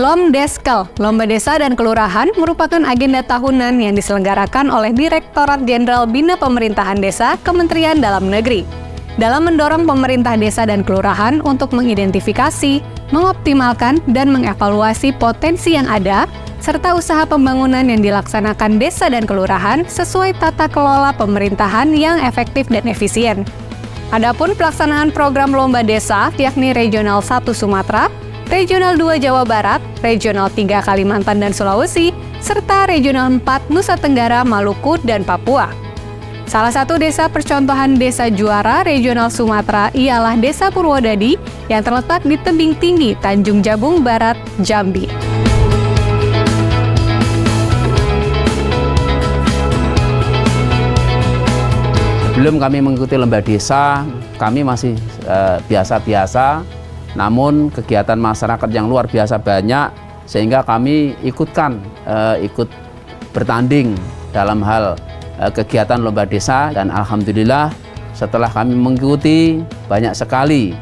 LOMDeskel, Lomba Desa dan Kelurahan, merupakan agenda tahunan yang diselenggarakan oleh Direktorat Jenderal Bina Pemerintahan Desa, Kementerian Dalam Negeri. Dalam mendorong pemerintah desa dan kelurahan untuk mengidentifikasi, mengoptimalkan, dan mengevaluasi potensi yang ada, serta usaha pembangunan yang dilaksanakan desa dan kelurahan sesuai tata kelola pemerintahan yang efektif dan efisien. Adapun pelaksanaan program Lomba Desa, yakni Regional 1 Sumatera, Regional 2 Jawa Barat, Regional 3 Kalimantan dan Sulawesi, serta Regional 4 Nusa Tenggara, Maluku, dan Papua. Salah satu desa percontohan desa juara Regional Sumatera ialah Desa Purwodadi yang terletak di tebing tinggi Tanjung Jabung Barat, Jambi. Sebelum kami mengikuti lomba desa, kami masih biasa-biasa. Namun kegiatan masyarakat yang luar biasa banyak sehingga kami ikut bertanding dalam hal kegiatan lomba desa, dan alhamdulillah setelah kami mengikuti banyak sekali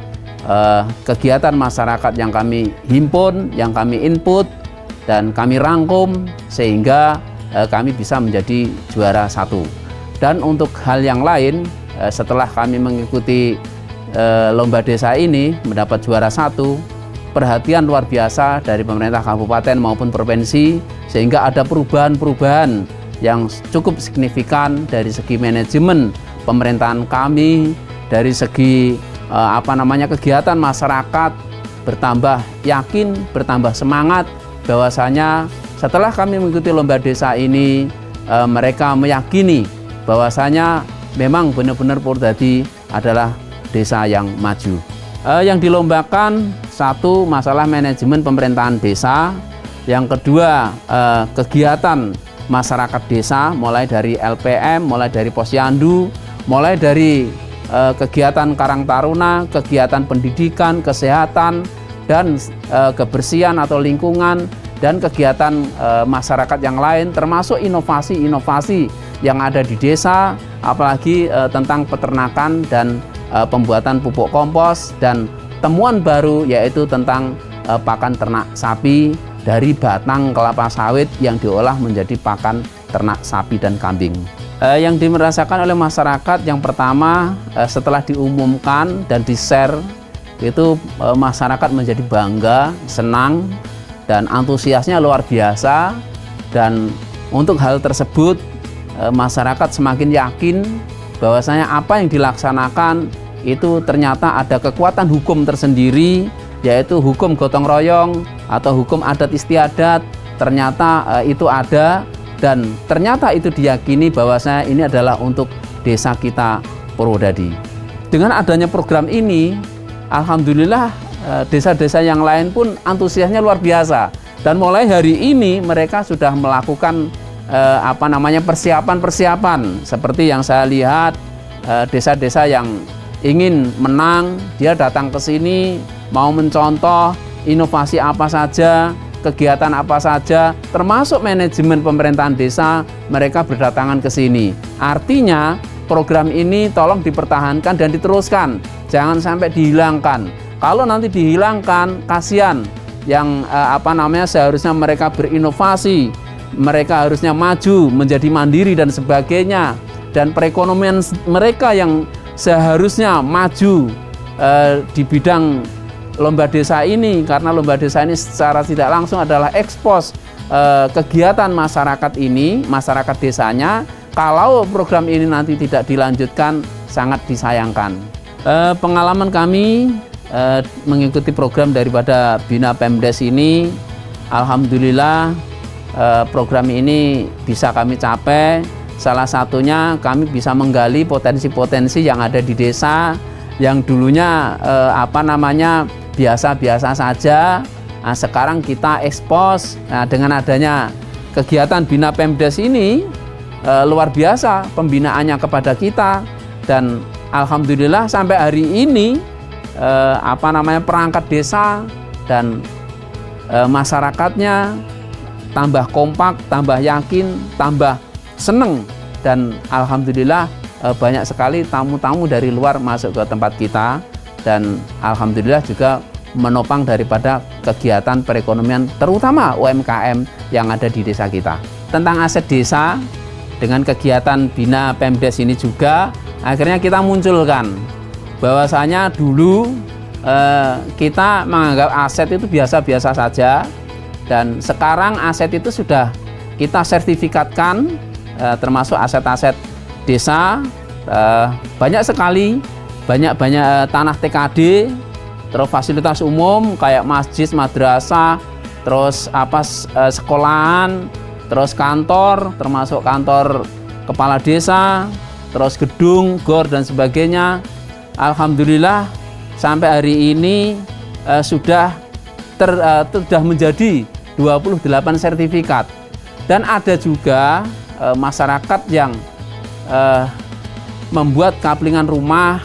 kegiatan masyarakat yang kami himpun, yang kami input dan kami rangkum sehingga kami bisa menjadi juara 1. Dan untuk hal yang lain, setelah kami mengikuti lomba desa ini mendapat juara 1, perhatian luar biasa dari pemerintah kabupaten maupun provinsi, sehingga ada perubahan-perubahan yang cukup signifikan dari segi manajemen pemerintahan kami, dari segi kegiatan masyarakat bertambah yakin, bertambah semangat bahwasanya setelah kami mengikuti lomba desa ini, mereka meyakini bahwasanya memang benar-benar Purwodadi adalah desa yang maju. Yang dilombakan, satu, masalah manajemen pemerintahan desa. Yang kedua, kegiatan masyarakat desa, mulai dari LPM, mulai dari Posyandu, mulai dari kegiatan Karang Taruna, kegiatan pendidikan, kesehatan, dan kebersihan atau lingkungan, dan kegiatan masyarakat yang lain, termasuk inovasi-inovasi yang ada di desa, apalagi tentang peternakan dan pembuatan pupuk kompos, dan temuan baru yaitu tentang pakan ternak sapi dari batang kelapa sawit yang diolah menjadi pakan ternak sapi dan kambing. Yang dirasakan oleh masyarakat, yang pertama, setelah diumumkan dan di-share, itu masyarakat menjadi bangga, senang, dan antusiasnya luar biasa. Dan untuk hal tersebut, masyarakat semakin yakin bahwasanya apa yang dilaksanakan itu ternyata ada kekuatan hukum tersendiri, yaitu hukum gotong royong atau hukum adat istiadat. Ternyata itu ada, dan ternyata itu diyakini bahwasanya ini adalah untuk desa kita Purwodadi. Dengan adanya program ini, alhamdulillah desa-desa yang lain pun antusiasnya luar biasa, dan mulai hari ini mereka sudah melakukan persiapan seperti yang saya lihat. Desa-desa yang ingin menang, dia datang ke sini mau mencontoh inovasi apa saja, kegiatan apa saja, termasuk manajemen pemerintahan desa, mereka berdatangan ke sini. Artinya program ini tolong dipertahankan dan diteruskan, jangan sampai dihilangkan. Kalau nanti dihilangkan, kasihan yang seharusnya mereka berinovasi, mereka harusnya maju, menjadi mandiri dan sebagainya, dan perekonomian mereka yang seharusnya maju di bidang lomba desa ini, karena lomba desa ini secara tidak langsung adalah ekspos kegiatan masyarakat ini, masyarakat desanya. Kalau program ini nanti tidak dilanjutkan, sangat disayangkan. Pengalaman kami mengikuti program daripada Bina Pemdes ini, alhamdulillah program ini bisa kami capai. Salah satunya kami bisa menggali potensi-potensi yang ada di desa yang dulunya biasa-biasa saja. Nah, sekarang kita ekspos. Nah, dengan adanya kegiatan Bina Pemdes ini luar biasa pembinaannya kepada kita, dan alhamdulillah sampai hari ini perangkat desa dan masyarakatnya tambah kompak, tambah yakin, tambah seneng, dan alhamdulillah banyak sekali tamu-tamu dari luar masuk ke tempat kita, dan alhamdulillah juga menopang daripada kegiatan perekonomian terutama UMKM yang ada di desa kita. Tentang aset desa, dengan kegiatan Bina Pemdes ini juga akhirnya kita munculkan bahwasanya dulu kita menganggap aset itu biasa-biasa saja, dan sekarang aset itu sudah kita sertifikatkan, termasuk aset-aset desa. Banyak sekali, banyak tanah TKD, terus fasilitas umum kayak masjid, madrasah, terus sekolahan, terus kantor, termasuk kantor kepala desa, terus gedung, gor dan sebagainya. Alhamdulillah sampai hari ini sudah menjadi 28 sertifikat, dan ada juga masyarakat yang membuat kaplingan rumah,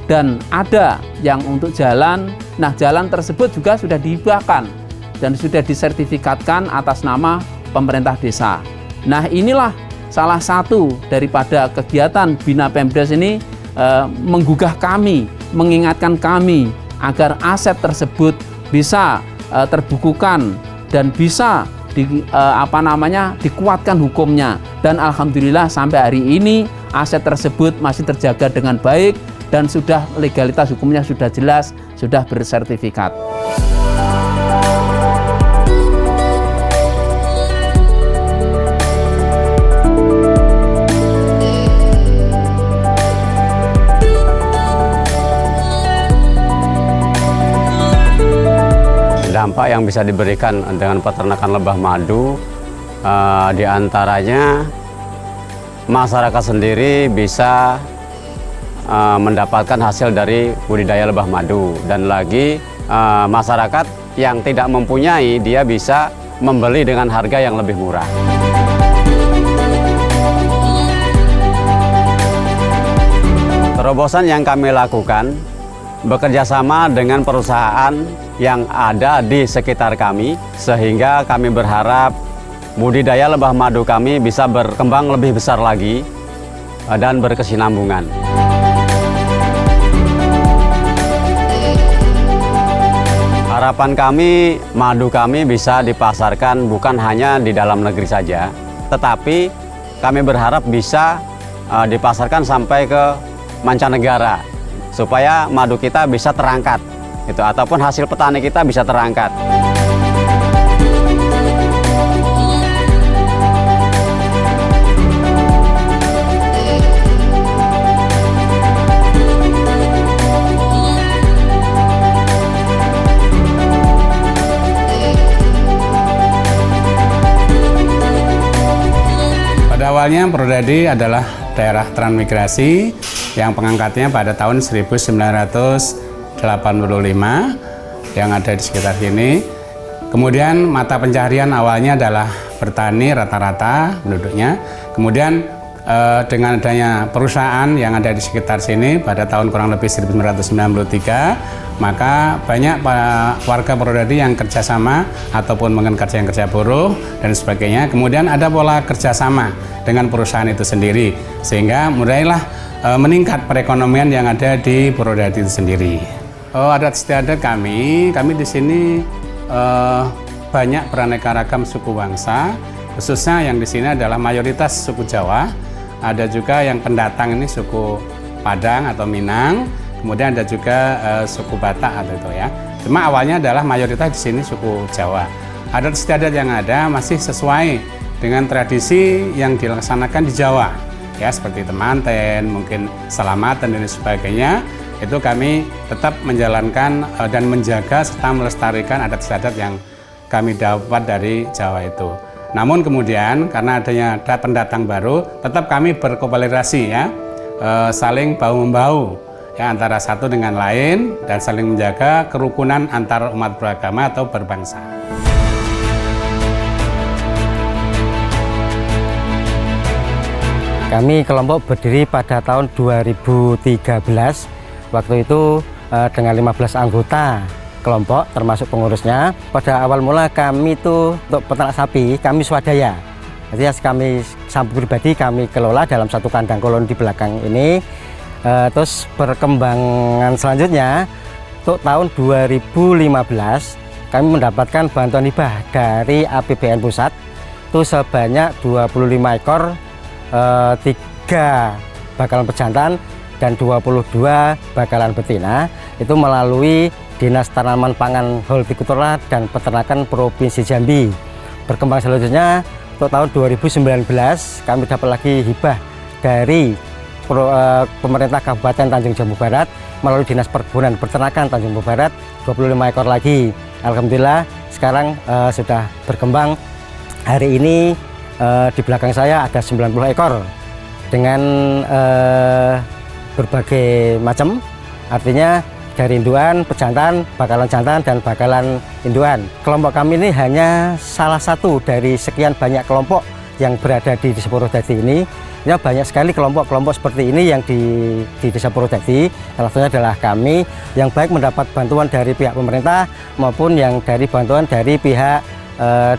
dan ada yang untuk jalan. Nah, jalan tersebut juga sudah dihibahkan dan sudah disertifikatkan atas nama pemerintah desa. Nah, inilah salah satu daripada kegiatan Bina Pemdes ini, menggugah kami, mengingatkan kami agar aset tersebut bisa terbukukan dan bisa dikuatkan hukumnya. Dan alhamdulillah sampai hari ini aset tersebut masih terjaga dengan baik, dan sudah legalitas hukumnya sudah jelas, sudah bersertifikat. Dampak yang bisa diberikan dengan peternakan lebah madu, diantaranya masyarakat sendiri bisa mendapatkan hasil dari budidaya lebah madu, dan lagi masyarakat yang tidak mempunyai, dia bisa membeli dengan harga yang lebih murah. Terobosan yang kami lakukan bekerja sama dengan perusahaan yang ada di sekitar kami, sehingga kami berharap budidaya lebah madu kami bisa berkembang lebih besar lagi dan berkesinambungan. Harapan kami, madu kami bisa dipasarkan bukan hanya di dalam negeri saja, tetapi kami berharap bisa dipasarkan sampai ke mancanegara, supaya madu kita bisa terangkat, ataupun hasil petani kita bisa terangkat. Pada awalnya Prodadi adalah daerah transmigrasi yang pengangkatnya pada tahun 1985 yang ada di sekitar sini. Kemudian mata pencaharian awalnya adalah bertani rata-rata penduduknya. Kemudian dengan adanya perusahaan yang ada di sekitar sini pada tahun kurang lebih 1993, maka banyak warga Prodadi yang kerjasama ataupun mungkin kerja buruh dan sebagainya. Kemudian ada pola kerjasama dengan perusahaan itu sendiri, sehingga mulailah meningkat perekonomian yang ada di Prodadi itu sendiri. Adat istiadat kami di sini banyak beraneka ragam suku bangsa, khususnya yang di sini adalah mayoritas suku Jawa. Ada juga yang pendatang ini suku Padang atau Minang, kemudian ada juga suku Batak atau itu ya. Cuma awalnya adalah mayoritas di sini suku Jawa. Adat istiadat yang ada masih sesuai dengan tradisi yang dilaksanakan di Jawa. Ya, seperti temanten, mungkin selamatan dan sebagainya. Itu kami tetap menjalankan dan menjaga serta melestarikan adat istiadat yang kami dapat dari Jawa itu. Namun kemudian karena adanya ada pendatang baru, tetap kami berkooperasi ya, saling bahu-membahu ya antara satu dengan lain dan saling menjaga kerukunan antar umat beragama atau berbangsa. Kami kelompok berdiri pada tahun 2013. Waktu itu dengan 15 anggota kelompok termasuk pengurusnya. Pada awal mula kami itu untuk peternak sapi kami swadaya. Jadi kami sapi pribadi kami kelola dalam satu kandang koloni di belakang ini. Terus perkembangan selanjutnya untuk tahun 2015 kami mendapatkan bantuan hibah dari APBN pusat itu sebanyak 25 ekor, 3 bakalan pejantan dan 22 bakalan betina itu melalui Dinas Tanaman Pangan Hortikultura dan Peternakan Provinsi Jambi. Berkembang selanjutnya untuk tahun 2019 kami dapat lagi hibah dari pemerintah Kabupaten Tanjung Jambu Barat melalui Dinas Perkebunan Peternakan Tanjung Jambu Barat 25 ekor lagi. Alhamdulillah sekarang sudah berkembang. Hari ini di belakang saya ada 90 ekor dengan berbagai macam, artinya dari induan, pejantan, bakalan jantan, dan bakalan induan. Kelompok kami ini hanya salah satu dari sekian banyak kelompok yang berada di Desa Purwodadi ini. Ya, banyak sekali kelompok-kelompok seperti ini yang di Desa Purwodadi. Salah satunya adalah kami yang baik mendapat bantuan dari pihak pemerintah maupun yang dari bantuan dari pihak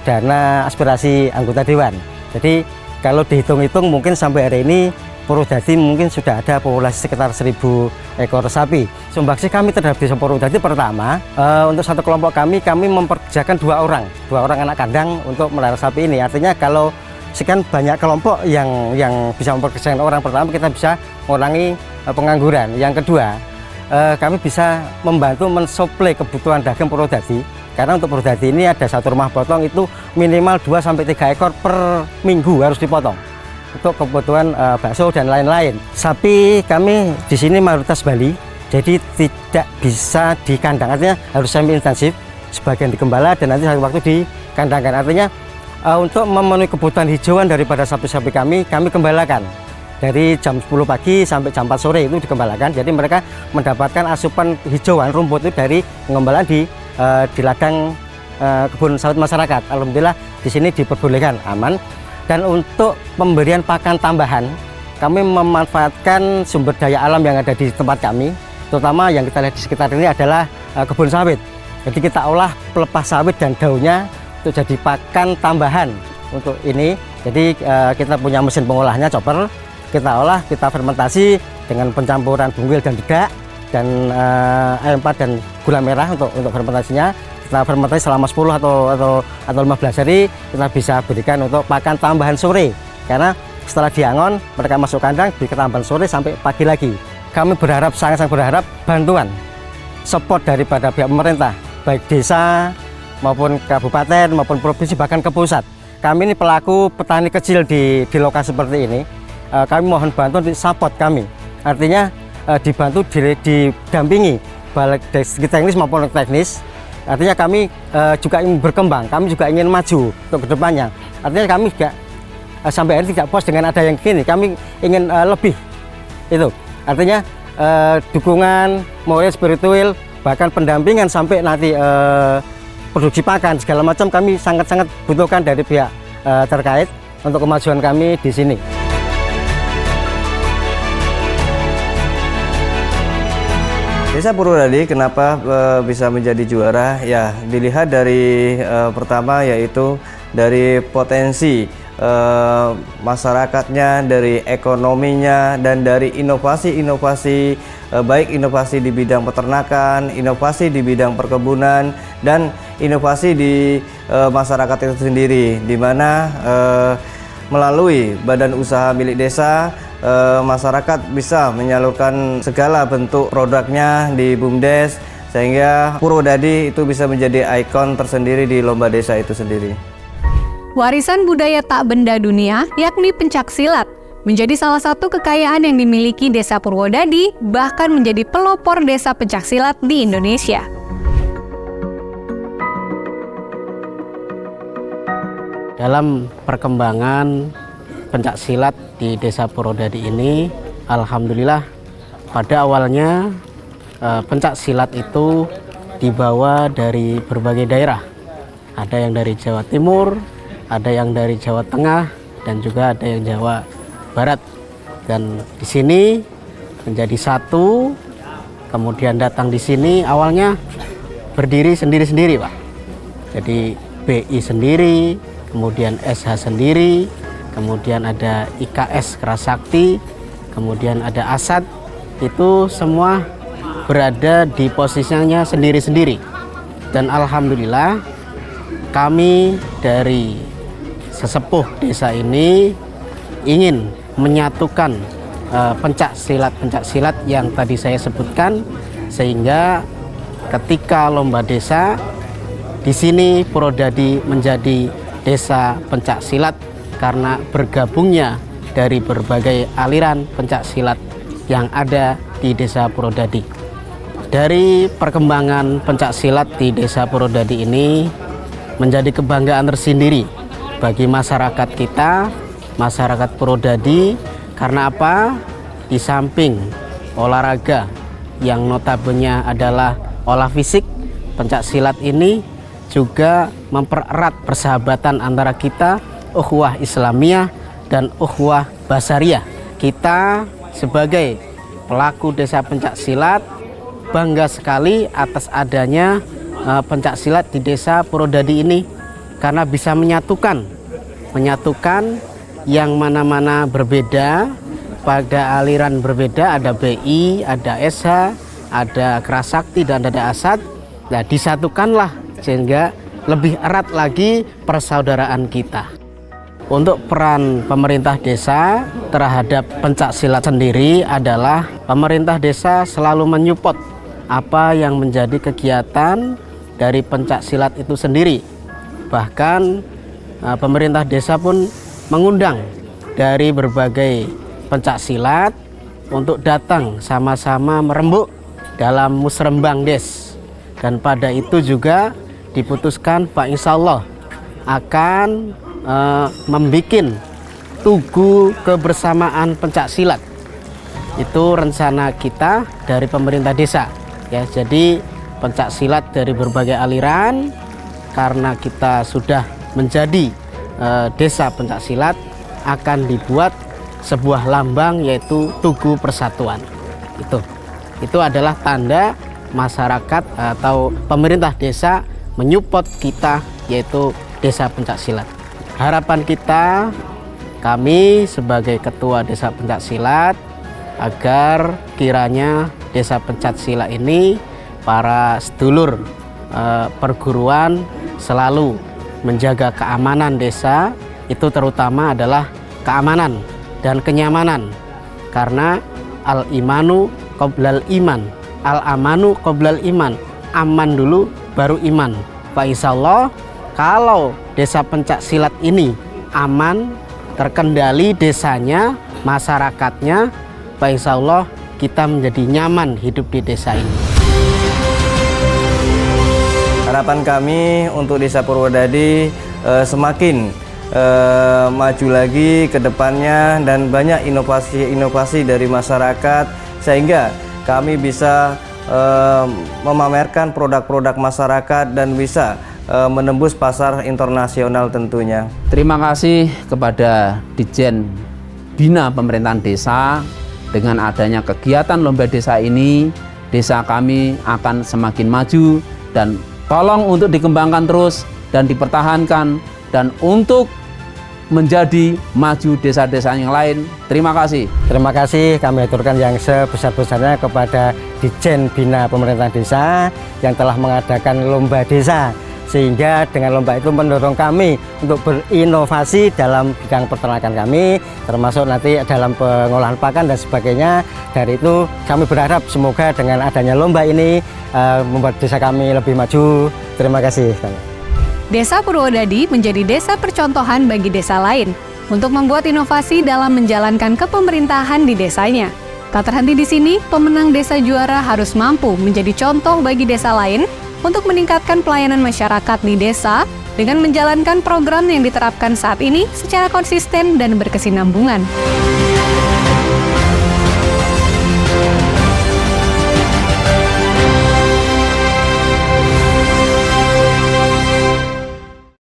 dana aspirasi anggota dewan. Jadi kalau dihitung-hitung mungkin sampai hari ini Purwodadi mungkin sudah ada populasi sekitar 1000 ekor sapi. Sumbangsih kami terhadap Desa Purwodadi pertama, untuk satu kelompok kami memperkerjakan 2 orang anak kandang untuk melihara sapi ini. Artinya kalau sekian banyak kelompok yang bisa memperkerjakan orang pertama, kita bisa mengurangi pengangguran. Yang kedua, kami bisa membantu mensuplai kebutuhan dagang Purwodadi. Karena untuk Purwodadi ini ada satu rumah potong itu minimal 2-3 ekor per minggu harus dipotong untuk kebutuhan bakso dan lain-lain. Sapi kami di sini mayoritas Bali, jadi tidak bisa di kandang, artinya harus semi intensif, sebagian digembala dan nanti satu waktu dikandangkan. Artinya untuk memenuhi kebutuhan hijauan daripada sapi-sapi kami gembalakan dari jam 10 pagi sampai jam 4 sore itu digembalakan. Jadi mereka mendapatkan asupan hijauan rumput itu dari pengembalaan di ladang kebun sawit masyarakat. Alhamdulillah di sini diperbolehkan aman. Dan untuk pemberian pakan tambahan, kami memanfaatkan sumber daya alam yang ada di tempat kami, terutama yang kita lihat di sekitar ini adalah kebun sawit. Jadi kita olah pelepah sawit dan daunnya untuk jadi pakan tambahan untuk ini. Jadi kita punya mesin pengolahnya, chopper. Kita olah, kita fermentasi dengan pencampuran bunggil dan dedak dan ayam empat dan gula merah untuk fermentasinya. Kita fermentasi selama 10 atau 15 hari, kita bisa berikan untuk pakan tambahan sore. Karena setelah diangon, mereka masuk kandang, beri tambahan sore sampai pagi lagi. Kami berharap, sangat-sangat berharap bantuan, support daripada pihak pemerintah, baik desa maupun kabupaten maupun provinsi bahkan ke pusat. Kami ini pelaku petani kecil di lokasi seperti ini. Kami mohon bantuan di support kami. Artinya dibantu, didampingi baik dari segi teknis maupun teknis. Artinya kami juga ingin berkembang, kami juga ingin maju untuk kedepannya. Artinya kami juga sampai hari tidak puas dengan ada yang gini, kami ingin lebih. Itu artinya dukungan moral, spiritual, bahkan pendampingan sampai nanti produksi pakan segala macam kami sangat-sangat butuhkan dari pihak terkait untuk kemajuan kami di sini. Desa Purwodadi kenapa bisa menjadi juara? Ya, dilihat dari pertama yaitu dari potensi masyarakatnya, dari ekonominya, dan dari inovasi-inovasi, baik inovasi di bidang peternakan, inovasi di bidang perkebunan, dan inovasi di masyarakat itu sendiri, di mana melalui badan usaha milik desa, masyarakat bisa menyalurkan segala bentuk produknya di BUMDes sehingga Purwodadi itu bisa menjadi ikon tersendiri di lomba desa itu sendiri. Warisan budaya tak benda dunia, yakni pencaksilat, menjadi salah satu kekayaan yang dimiliki Desa Purwodadi, bahkan menjadi pelopor desa pencaksilat di Indonesia. Dalam perkembangan pencaksilat di Desa Purwodadi ini, alhamdulillah pada awalnya pencaksilat itu dibawa dari berbagai daerah. Ada yang dari Jawa Timur, ada yang dari Jawa Tengah, dan juga ada yang Jawa Barat. Dan di sini menjadi satu, kemudian datang di sini awalnya berdiri sendiri-sendiri, Pak. Jadi BI sendiri, kemudian SH sendiri, kemudian ada IKS Kerasakti, kemudian ada ASAD, itu semua berada di posisinya sendiri-sendiri. Dan alhamdulillah kami dari sesepuh desa ini ingin menyatukan pencaksilat yang tadi saya sebutkan, sehingga ketika lomba desa di sini Purwodadi menjadi desa pencaksilat karena bergabungnya dari berbagai aliran pencaksilat yang ada di Desa Purwodadi. Dari perkembangan pencaksilat di Desa Purwodadi ini menjadi kebanggaan tersendiri bagi masyarakat kita, masyarakat Purwodadi, karena apa? Di samping olahraga yang notabene adalah olah fisik, pencaksilat ini juga mempererat persahabatan antara kita, ukhuwah Islamiyah dan ukhuwah Basariyah. Kita sebagai pelaku desa pencaksilat bangga sekali atas adanya pencaksilat di Desa Purwodadi ini, karena bisa menyatukan yang mana-mana berbeda, pada aliran berbeda, ada BI, ada SH, ada Kerasakti, dan ada ASAD. Nah, disatukanlah sehingga lebih erat lagi persaudaraan kita. Untuk peran pemerintah desa terhadap pencaksilat sendiri adalah pemerintah desa selalu menyupport apa yang menjadi kegiatan dari pencaksilat itu sendiri. Bahkan pemerintah desa pun mengundang dari berbagai pencaksilat untuk datang sama-sama merembuk dalam musrembang des. Dan pada itu juga diputuskan Pak Insyaallah akan membuat tugu kebersamaan pencaksilat. Itu rencana kita dari pemerintah desa, ya. Jadi pencaksilat dari berbagai aliran, karena kita sudah menjadi desa pencaksilat, akan dibuat sebuah lambang, yaitu Tugu Persatuan. Itu adalah tanda masyarakat atau pemerintah desa menyupport kita, yaitu desa pencaksilat. Harapan kita, kami sebagai ketua desa pencaksilat, agar kiranya desa pencaksilat ini, para sedulur perguruan selalu menjaga keamanan desa, itu terutama adalah keamanan dan kenyamanan, karena al-imanu qoblal iman, al-amanu qoblal iman, aman dulu baru iman. Pak Insyaallah kalau desa pencaksilat ini aman, terkendali desanya, masyarakatnya, Pak Insyaallah kita menjadi nyaman hidup di desa ini. Harapan kami untuk Desa Purwodadi semakin maju lagi ke depannya, dan banyak inovasi-inovasi dari masyarakat, sehingga kami bisa memamerkan produk-produk masyarakat dan bisa menembus pasar internasional tentunya. Terima kasih kepada Ditjen Bina Pemerintahan Desa. Dengan adanya kegiatan lomba desa ini, desa kami akan semakin maju, dan tolong untuk dikembangkan terus dan dipertahankan, dan untuk menjadi maju desa-desa yang lain. Terima kasih. Terima kasih kami aturkan yang sebesar-besarnya kepada Ditjen Bina Pemerintahan Desa yang telah mengadakan lomba desa sehingga dengan lomba itu mendorong kami untuk berinovasi dalam bidang peternakan kami, termasuk nanti dalam pengolahan pakan dan sebagainya. Dari itu kami berharap semoga dengan adanya lomba ini membuat desa kami lebih maju. Terima kasih. Desa Purwodadi menjadi desa percontohan bagi desa lain untuk membuat inovasi dalam menjalankan kepemerintahan di desanya. Tak terhenti di sini, pemenang desa juara harus mampu menjadi contoh bagi desa lain untuk meningkatkan pelayanan masyarakat di desa dengan menjalankan program yang diterapkan saat ini secara konsisten dan berkesinambungan.